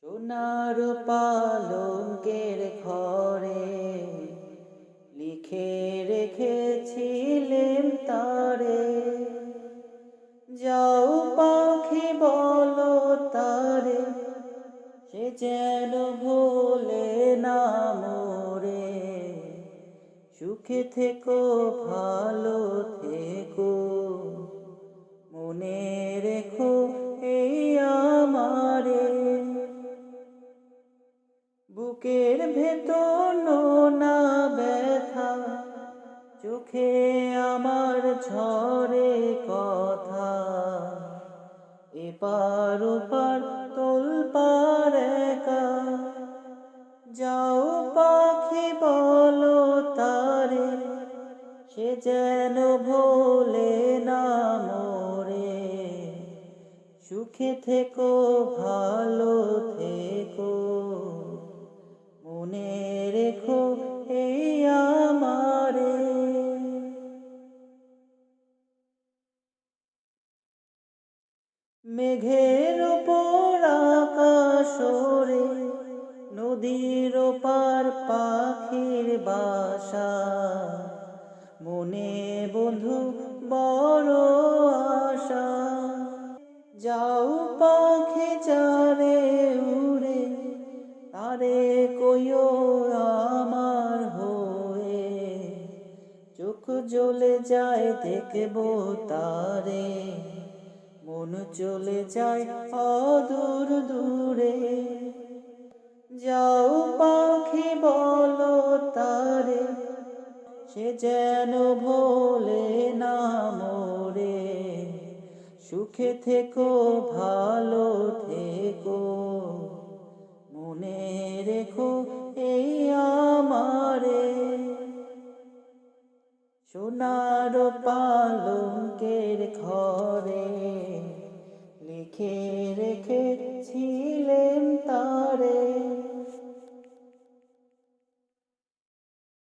সোনার পালঙ্কের ঘরে লিখে রেখেছিলেম তারে, যাও পাখি বলো তারে, সে যেন ভোলে না মোরে। সুখে থেকো ভালো থেকো, মনে রেখো এই আমারে। বুকের ভেতর নোনা ব্যথা, চোখে আমার ঝরে কথা, এপার ওপার তোলপার একা। যাও পাখি বলো তারে, সে যেন ভোলে না মোরে। সুখে থেকো ভালো থেকো, মনে রেখো এই আমারে। মেঘের উপর আকাশ ওড়ে, নদীর ওপার পাখির বাসা, মনে বন্ধু বড় আশা। যাও পাখি যারে উড়ে, তারে কইও আমার হয়ে। চোখ জ্বলে যায় দেখবো তারে, মন চলে যায় অদূর দূরে। যাও পাখি বলো তারে, সে যেন ভোলে না মোরে। সুখে থেকো ভালো থেকো, মনে রেখো এই আমারে। সোনার পালঙ্কের ঘরে লিখে রেখেছিলেম তা